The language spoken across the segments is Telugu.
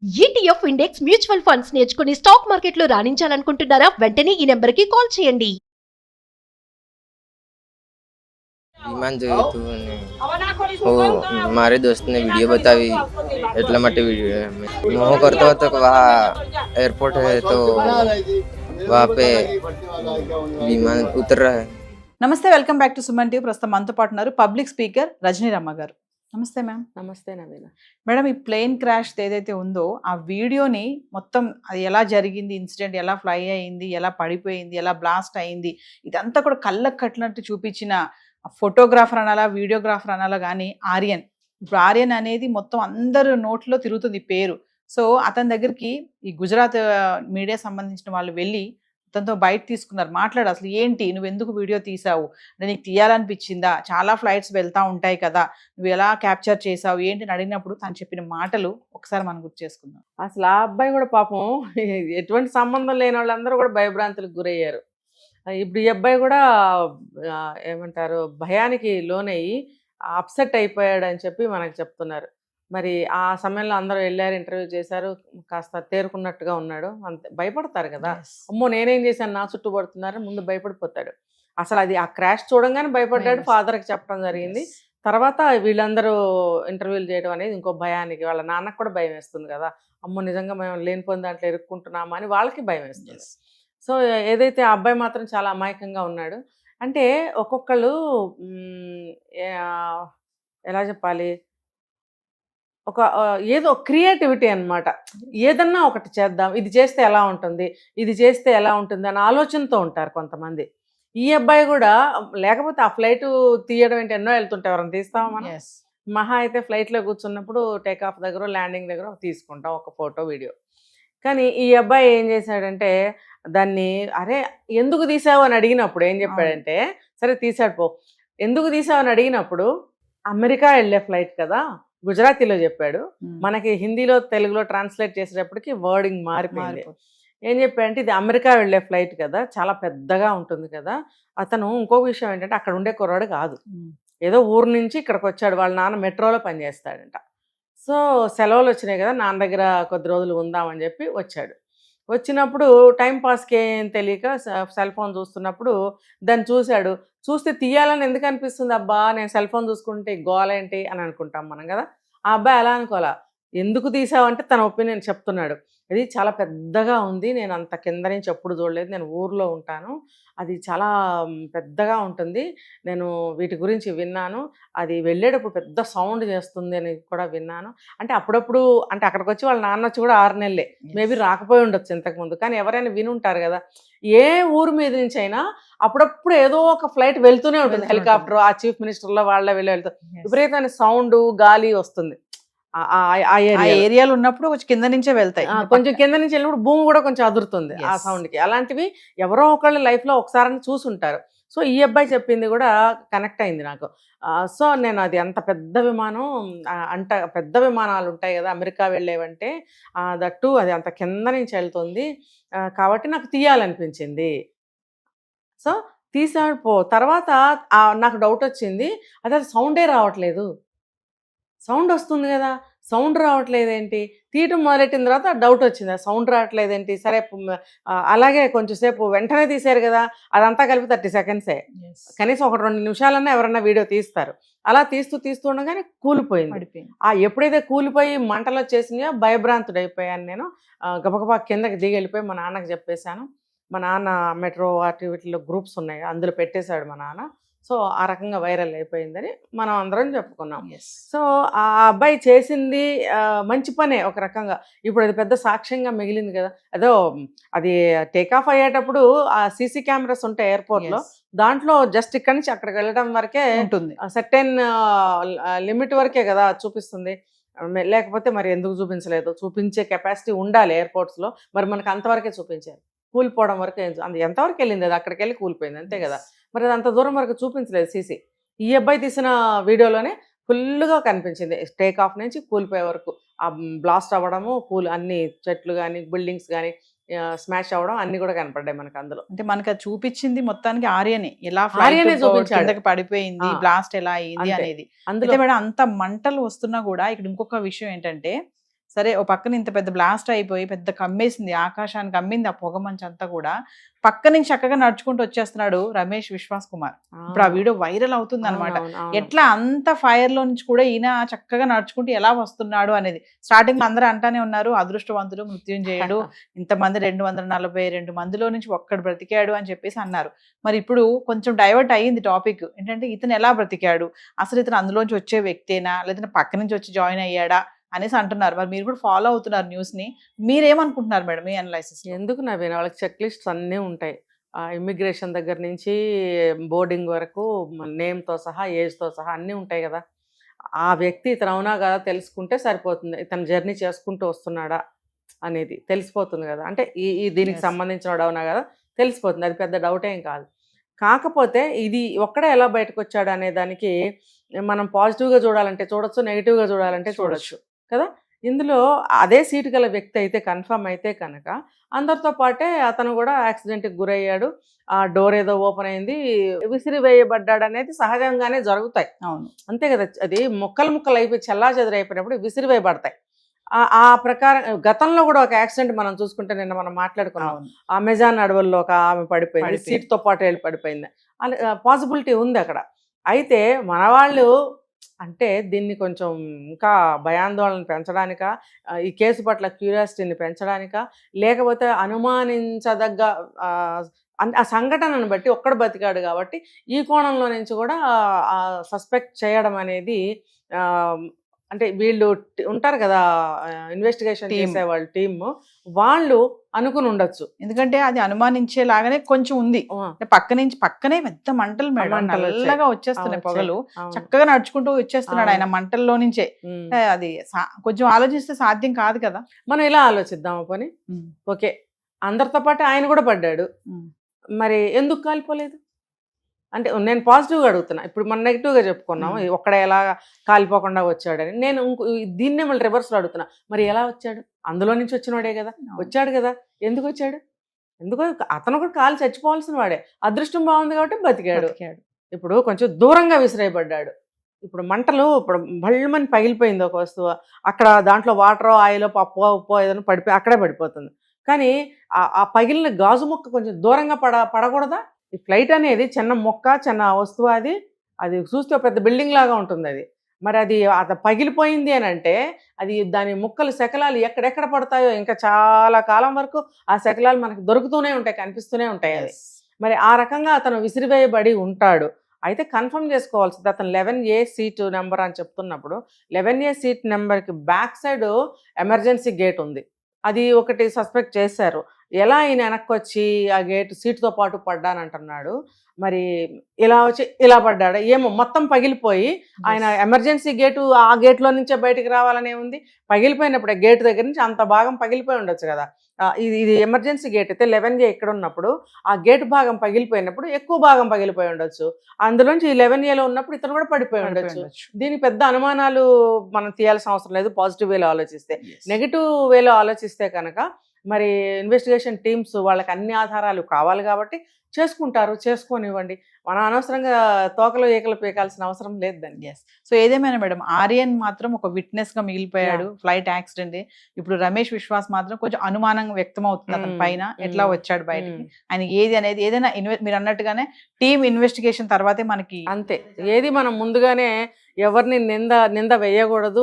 ఈటీఎఫ్ ఇండెక్స్ మ్యూచువల్ ఫండ్స్ నేర్చుకుని స్టాక్ మార్కెట్లో రాణించాలనుకుంటున్నారా? వెంటనే ఈ నెంబర్కి కాల్ చేయండి. विमान जो तो वो हमारे दोस्त ने वीडियो बताई इतना मटे वीडियो है मोह करता हुआ तो वहाँ एयरपोर्ट है तो वहाँ पे विमान उतर रहा है. నమస్తే, welcome back to Suman TV. ప్రస్తుతం మనతో పాటు ఉన్నారు పబ్లిక్ స్పీకర్ రజనీ రమ్మ గారు. నమస్తే మ్యామ్. నమస్తే నవీన. మేడం, ఈ ప్లేన్ క్రాష్ ఏదైతే ఉందో ఆ వీడియోని మొత్తం అది ఎలా జరిగింది, ఇన్సిడెంట్ ఎలా ఫ్లై అయింది, ఎలా పడిపోయింది, ఎలా బ్లాస్ట్ అయింది, ఇదంతా కూడా కళ్ళకు కట్టినట్టు చూపించిన ఫోటోగ్రాఫర్ అనాలా, వీడియోగ్రాఫర్ అనాలా, కానీ ఆర్యన్. ఇప్పుడు ఆర్యన్ అనేది మొత్తం అందరు నోట్లో తిరుగుతుంది పేరు. సో అతని దగ్గరికి ఈ గుజరాత్ మీడియా సంబంధించిన వాళ్ళు వెళ్ళి అతనితో బయట తీసుకున్నారు, మాట్లాడు అసలు ఏంటి, నువ్వు ఎందుకు వీడియో తీసావు, నీకు తీయాలనిపించిందా, చాలా ఫ్లైట్స్ వెళ్తూ ఉంటాయి కదా, నువ్వు ఎలా క్యాప్చర్ చేసావు ఏంటి అని అడిగినప్పుడు తను చెప్పిన మాటలు ఒకసారి మనం గుర్తు చేసుకుందాం. అసలు ఆ అబ్బాయి కూడా పాపం ఎటువంటి సంబంధం లేని వాళ్ళందరూ కూడా భయభ్రాంతులకు గురయ్యారు. ఇప్పుడు ఈ అబ్బాయి కూడా ఏమంటారు భయానికి లోనయ్యి అప్సెట్ అయిపోయాడు అని చెప్పి మనకు చెప్తున్నారు. మరి ఆ సమయంలో అందరూ వెళ్ళారు, ఇంటర్వ్యూ చేశారు, కాస్త తేరుకున్నట్టుగా ఉన్నాడు. అంతే, భయపడతారు కదా, అమ్మో నేనేం చేశాను, నా చుట్టూ పడుతున్నారు, ముందు భయపడిపోతాడు. అసలు అది ఆ క్రాష్ చూడంగానే భయపడ్డాడు, ఫాదర్కి చెప్పడం జరిగింది. తర్వాత వీళ్ళందరూ ఇంటర్వ్యూలు చేయడం అనేది ఇంకో భయానికి, వాళ్ళ నాన్నకు కూడా భయం వేస్తుంది కదా, అమ్మో నిజంగా మేము లేనిపోయిన దాంట్లో ఇరుక్కుంటున్నామా అని వాళ్ళకి భయం వేస్తుంది. సో ఏదైతే ఆ అబ్బాయి మాత్రం చాలా అమాయకంగా ఉన్నాడు. అంటే ఒక్కొక్కళ్ళు ఎలా చెప్పాలి, ఒక ఏదో క్రియేటివిటీ అనమాట. ఏదన్నా ఒకటి చేద్దాం, ఇది చేస్తే ఎలా ఉంటుంది, ఇది చేస్తే ఎలా ఉంటుంది అని ఆలోచనతో ఉంటారు కొంతమంది. ఈ అబ్బాయి కూడా లేకపోతే ఆ ఫ్లైట్ తీయడం ఏంటి, ఎన్నో వెళ్తుంటే ఎవరైనా తీస్తాం మనం. మహా అయితే ఫ్లైట్లో కూర్చున్నప్పుడు టేక్ ఆఫ్ దగ్గర ల్యాండింగ్ దగ్గర తీసుకుంటాం ఒక ఫోటో వీడియో. కానీ ఈ అబ్బాయి ఏం చేశాడంటే దాన్ని, అరే ఎందుకు తీసావు అని అడిగినప్పుడు ఏం చెప్పాడంటే, సరే తీసాడు పో, ఎందుకు తీసావు అని అడిగినప్పుడు అమెరికా వెళ్ళే ఫ్లైట్ కదా, గుజరాతీలో చెప్పాడు, మనకి హిందీలో తెలుగులో ట్రాన్స్లేట్ చేసేటప్పటికి వర్డింగ్ మారిపోయింది. ఏం చెప్పాడంటే ఇది అమెరికా వెళ్ళే ఫ్లైట్ కదా, చాలా పెద్దగా ఉంటుంది కదా. అతను ఇంకో విషయం ఏంటంటే అక్కడ ఉండే కుర్రాడు కాదు, ఏదో ఊరు నుంచి ఇక్కడికి వచ్చాడు, వాళ్ళ నాన్న మెట్రోలో పనిచేస్తాడంట. సో సెలవులు వచ్చినాయి కదా, నాన్న దగ్గర కొద్ది రోజులు ఉందామని చెప్పి వచ్చాడు. వచ్చినప్పుడు టైంపాస్కి ఏం తెలియక సెల్ ఫోన్ చూస్తున్నప్పుడు దాన్ని చూశాడు. చూస్తే తీయాలని ఎందుకు అనిపిస్తుంది, అబ్బా నేను సెల్ ఫోన్ చూసుకుంటే గోలేంటి అని అనుకుంటాం మనం కదా. ఆ అబ్బాయి అలా అనుకోవాలా, ఎందుకు తీసావంటే తన ఒపీనియన్ చెప్తున్నాడు. ఇది చాలా పెద్దగా ఉంది, నేను అంత కింద నుంచి ఎప్పుడు చూడలేదు, నేను ఊర్లో ఉంటాను, అది చాలా పెద్దగా ఉంటుంది, నేను వీటి గురించి విన్నాను, అది వెళ్ళేటప్పుడు పెద్ద సౌండ్ చేస్తుంది అని కూడా విన్నాను. అంటే అప్పుడప్పుడు, అంటే అక్కడికి వచ్చి వాళ్ళ నాన్న వచ్చి కూడా 6 నెలలే, మేబీ రాకపోయి ఉండొచ్చు ఇంతకుముందు, కానీ ఎవరైనా వినుంటారు కదా. ఏ ఊరు మీద నుంచి అయినా అప్పుడప్పుడు ఏదో ఒక ఫ్లైట్ వెళ్తూనే ఉంటుంది, హెలికాప్టర్, ఆ చీఫ్ మినిస్టర్లో వాళ్ళ వెళ్తారు, విపరీతమైన సౌండ్ గాలి వస్తుంది. ఆ ఏరియాలో ఉన్నప్పుడు కొంచెం కింద నుంచే వెళ్తాయి, కొంచెం కింద నుంచి వెళ్ళినప్పుడు భూమి కూడా కొంచెం అదురుతుంది ఆ సౌండ్కి. అలాంటివి ఎవరో ఒకళ్ళు లైఫ్లో ఒకసారి చూసుంటారు. సో ఈ అబ్బాయి చెప్పింది కూడా కనెక్ట్ అయింది నాకు. సో నేను అది అంత పెద్ద విమానం, అంత పెద్ద విమానాలు ఉంటాయి కదా అమెరికా వెళ్ళేవంటే, దట్టు అది అంత కింద నుంచి వెళ్తుంది కాబట్టి నాకు తీయాలనిపించింది. సో తీసాడు పో. తర్వాత నాకు డౌట్ వచ్చింది, అది సౌండే రావట్లేదు, సౌండ్ వస్తుంది కదా, సౌండ్ రావట్లేదేంటి, తీయటం మొదలెట్టిన తర్వాత డౌట్ వచ్చింది, సౌండ్ రావట్లేదేంటి. సరే అలాగే కొంచెంసేపు వెంటనే తీశారు కదా, అదంతా కలిపి 30 సెకండ్సే, కనీసం 1-2 నిమిషాలన్నా ఎవరన్నా వీడియో తీస్తారు. అలా తీస్తూ ఉండగానే కూలిపోయింది. ఎప్పుడైతే కూలిపోయి మంటలు వచ్చేసినాయో భయభ్రాంతుడు అయిపోయాను నేను. గబగబా కిందకి దిగి వెళ్ళిపోయి మా నాన్నకి చెప్పేశాను. మా నాన్న మెట్రో వాటి వీటిలో గ్రూప్స్ ఉన్నాయి, అందులో పెట్టేశాడు మా నాన్న. సో ఆ రకంగా వైరల్ అయిపోయిందని మనం అందరం చెప్పుకున్నాం. సో ఆ అబ్బాయి చేసింది మంచి పనే ఒక రకంగా. ఇప్పుడు అది పెద్ద సాక్ష్యంగా మిగిలింది కదా. అదో అది టేకాఫ్ అయ్యేటప్పుడు ఆ సీసీ కెమెరాస్ ఉంటాయి ఎయిర్పోర్ట్లో, దాంట్లో జస్ట్ ఇక్కడి నుంచి అక్కడికి వెళ్ళడం వరకే ఉంటుంది, సర్టెన్ లిమిట్ వరకే కదా చూపిస్తుంది. లేకపోతే మరి ఎందుకు చూపించలేదు, చూపించే కెపాసిటీ ఉండాలి ఎయిర్పోర్ట్స్లో, మరి మనకు అంతవరకే చూపించారు. కూలిపోవడం వరకు ఎంతవరకు వెళ్ళింది, అది అక్కడికి వెళ్ళి కూలిపోయింది అంతే కదా. మరి అది అంత దూరం వరకు చూపించలేదు సీసీ. ఈ అబ్బాయి తీసిన వీడియోలోనే ఫుల్గా కనిపించింది, టేక్ ఆఫ్ నుంచి కూలిపోయే వరకు ఆ బ్లాస్ట్ అవ్వడము, అన్ని చెట్లు కానీ బిల్డింగ్స్ కానీ స్మాష్ అవ్వడం అన్ని కూడా కనపడ్డాయి మనకు అందులో. అంటే మనకు అది చూపించింది మొత్తానికి ఆర్యనే, ఎలా చూపించాడు, పడిపోయింది, బ్లాస్ట్ ఎలా అయింది అనేది. అందులో మేడం అంత మంటలు వస్తున్నా కూడా ఇక్కడ ఇంకొక విషయం ఏంటంటే, సరే ఓ పక్కన ఇంత పెద్ద బ్లాస్ట్ అయిపోయి పెద్ద కమ్మేసింది, ఆకాశానికి అమ్మింది ఆ పొగ మంచి అంతా కూడా, పక్క నుంచి చక్కగా నడుచుకుంటూ వచ్చేస్తున్నాడు రమేష్ విశ్వాస్ కుమార్. ఇప్పుడు ఆ వీడియో వైరల్ అవుతుంది అనమాట. ఎట్లా అంత ఫైర్ లో నుంచి కూడా ఈయన చక్కగా నడుచుకుంటూ ఎలా వస్తున్నాడు అనేది. స్టార్టింగ్ లో అందరూ అంటానే ఉన్నారు అదృష్టవంతుడు మృత్యుంజయుడు, ఇంతమంది 242 మందిలో నుంచి ఒక్కడు బ్రతికాడు అని చెప్పేసి అన్నారు. మరి ఇప్పుడు కొంచెం డైవర్ట్ అయ్యింది టాపిక్. ఏంటంటే ఇతను ఎలా బ్రతికాడు, అసలు ఇతను అందులోంచి వచ్చే వ్యక్తేనా లేదంటే పక్క నుంచి వచ్చి జాయిన్ అయ్యాడా అనేసి అంటున్నారు. మరి మీరు కూడా ఫాలో అవుతున్నారు న్యూస్ ని, మీరేమనుకుంటున్నారు మేడం మీ అనలైసిస్? ఎందుకు నవీన్, వాళ్ళకి చెక్ లిస్ట్స్ అన్నీ ఉంటాయి. ఇమ్మిగ్రేషన్ దగ్గర నుంచి బోర్డింగ్ వరకు నేమ్తో సహా ఏజ్తో సహా అన్నీ ఉంటాయి కదా. ఆ వ్యక్తి ఇతను అవునా కదా తెలుసుకుంటే సరిపోతుంది. ఇతను జర్నీ చేసుకుంటూ వస్తున్నాడా అనేది తెలిసిపోతుంది కదా. అంటే ఈ దీనికి సంబంధించిన అవునా కదా తెలిసిపోతుంది, అది పెద్ద డౌట్ ఏం కాదు. కాకపోతే ఇది ఒక్కడే ఎలా బయటకు వచ్చాడు అనే దానికి మనం పాజిటివ్గా చూడాలంటే చూడొచ్చు, నెగిటివ్గా చూడాలంటే చూడొచ్చు కదా. ఇందులో అదే సీటు గల వ్యక్తి అయితే కన్ఫర్మ్ అయితే కనుక అందరితో పాటే అతను కూడా యాక్సిడెంట్కి గురయ్యాడు, ఆ డోర్ ఏదో ఓపెన్ అయింది, విసిరి వేయబడ్డాడు అనేది సహజంగానే జరుగుతాయి. అవును, అంతే కదా. అది ముక్కలు అయిపోయి చల్లా చెదరు అయిపోయినప్పుడు విసిరి వేయబడతాయి. ఆ ప్రకారం గతంలో కూడా ఒక యాక్సిడెంట్ మనం చూసుకుంటే నిన్న మనం మాట్లాడుకున్నాం. అమెజాన్ అడవుల్లో ఒక ఆమె పడిపోయింది, సీట్తో పాటు వెళ్ళి పడిపోయింది. పాసిబిలిటీ ఉంది అక్కడ. అయితే మన వాళ్ళు అంటే దీన్ని కొంచెం ఇంకా భయాందోళన పెంచడానిక, ఈ కేసు పట్ల క్యూరియాసిటీని పెంచడానిక, లేకపోతే అనుమానించదగ్గ ఆ సంఘటనను బట్టి ఒక్కడు బతికాడు కాబట్టి ఈ కోణంలో నుంచి కూడా సస్పెక్ట్ చేయడం అనేది అంటే వీళ్ళు ఉంటారు కదా ఇన్వెస్టిగేషన్ చేసేవాళ్ళు టీమ్, వాళ్ళు అనుకుని ఉండొచ్చు. ఎందుకంటే అది అనుమానించేలాగానే కొంచెం ఉంది. పక్కనే పెద్ద మంటలు మేడం, నల్లగా వచ్చేస్తున్నాయి పొగలు, చక్కగా నడుచుకుంటూ వచ్చేస్తున్నాడు ఆయన మంటల్లో నుంచే. అది కొంచెం ఆలోచిస్తే సాధ్యం కాదు కదా. మనం ఇలా ఆలోచిద్దాం పని. ఓకే, అందరితో పాటు ఆయన కూడా పడ్డాడు, మరి ఎందుకు కాలిపోలేదు అంటే నేను పాజిటివ్గా అడుగుతున్నా. ఇప్పుడు మనం నెగిటివ్గా చెప్పుకున్నాము ఒక్కడ ఎలా కాలిపోకుండా వచ్చాడని. నేను దీన్నే మళ్ళీ రివర్స్లో అడుగుతున్నా, మరి ఎలా వచ్చాడు? అందులో నుంచి వచ్చినవాడే కదా, వచ్చాడు కదా, ఎందుకు వచ్చాడు? ఎందుకో అతను కూడా కాలు చచ్చిపోవాల్సిన వాడే, అదృష్టం బాగుంది కాబట్టి బతికాడు. ఇప్పుడు కొంచెం దూరంగా విసిరేయబడ్డాడు. ఇప్పుడు మంటలు ఇప్పుడు బళ్ళమని పగిలిపోయింది ఒక వస్తువు, అక్కడ దాంట్లో వాటరో ఆయిలో పప్పు ఉప్పో ఏదైనా పడిపోయి అక్కడే పడిపోతుంది. కానీ ఆ పగిలిన గాజు ముక్క కొంచెం దూరంగా పడకూడదా? ఈ ఫ్లైట్ అనేది చిన్న మొక్క, చిన్న వస్తువు, అది చూస్తే పెద్ద బిల్డింగ్ లాగా ఉంటుంది. అది మరి అది పగిలిపోయింది అని అంటే అది దాని ముక్కలు శకలాలు ఎక్కడెక్కడ పడతాయో ఇంకా చాలా కాలం వరకు ఆ శకలాలు మనకు దొరుకుతూనే ఉంటాయి, కనిపిస్తూనే ఉంటాయి. అది మరి ఆ రకంగా అతను విసిరివేయబడి ఉంటాడు. అయితే కన్ఫర్మ్ చేసుకోవాల్సింది అతను 11A సీటు నెంబర్ అని చెప్తున్నప్పుడు 11A సీట్ నెంబర్కి బ్యాక్ సైడ్ ఎమర్జెన్సీ గేట్ ఉంది, అది ఒకటి సస్పెక్ట్ చేశారు. ఎలా ఆయన వెనక్కి వచ్చి ఆ గేట్ సీటుతో పాటు పడ్డానంటున్నాడు. మరి ఇలా వచ్చి ఇలా పడ్డాడు ఏమో, మొత్తం పగిలిపోయి ఆయన ఎమర్జెన్సీ గేటు ఆ గేట్లో నుంచే బయటికి రావాలనే ఉంది. పగిలిపోయినప్పుడు గేట్ దగ్గర నుంచి అంత భాగం పగిలిపోయి ఉండొచ్చు కదా. ఇది ఎమర్జెన్సీ గేట్ అయితే 11A ఇక్కడ ఉన్నప్పుడు ఆ గేట్ భాగం పగిలిపోయినప్పుడు ఎక్కువ భాగం పగిలిపోయి ఉండొచ్చు. అందులోంచి 11Aలో ఉన్నప్పుడు ఇతను కూడా పడిపోయి ఉండొచ్చు. దీనికి పెద్ద అనుమానాలు మనం తీయాల్సిన అవసరం లేదు పాజిటివ్ వేలో ఆలోచిస్తే. నెగిటివ్ వేలో ఆలోచిస్తే కనుక మరి ఇన్వెస్టిగేషన్ టీమ్స్ వాళ్ళకి అన్ని ఆధారాలు కావాలి కాబట్టి చేసుకుంటారు, చేసుకోనివ్వండి. మనం అనవసరంగా తోకలు ఏకలు పీకాల్సిన అవసరం లేదు దాన్ని. సో ఏదేమైనా మేడం, ఆర్యన్ మాత్రం ఒక విట్నెస్ గా మిగిలిపోయాడు ఫ్లైట్ యాక్సిడెంట్. ఇప్పుడు రమేష్ విశ్వాస్ మాత్రం కొంచెం అనుమానం వ్యక్తం అవుతుంది అతని పైన, ఎట్లా వచ్చాడు బయటికి, ఆయన ఏది అనేది ఏదైనా మీరు అన్నట్టుగానే టీమ్ ఇన్వెస్టిగేషన్ తర్వాతే మనకి. అంతే, ఏది మనం ముందుగానే ఎవరిని నింద వేయకూడదు,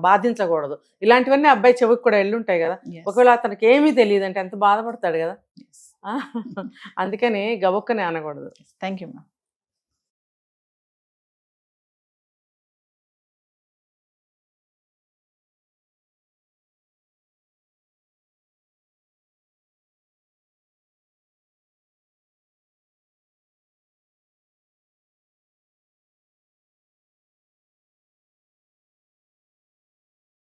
బాధించకూడదు. ఇలాంటివన్నీ అబ్బాయి చెవికి కూడా వెళ్ళి ఉంటాయి కదా. ఒకవేళ అతనికి ఏమీ తెలియదు అంటే ఎంత బాధపడతాడు కదా. అందుకని గబుక్కని అనకూడదు. Thank you ma'am.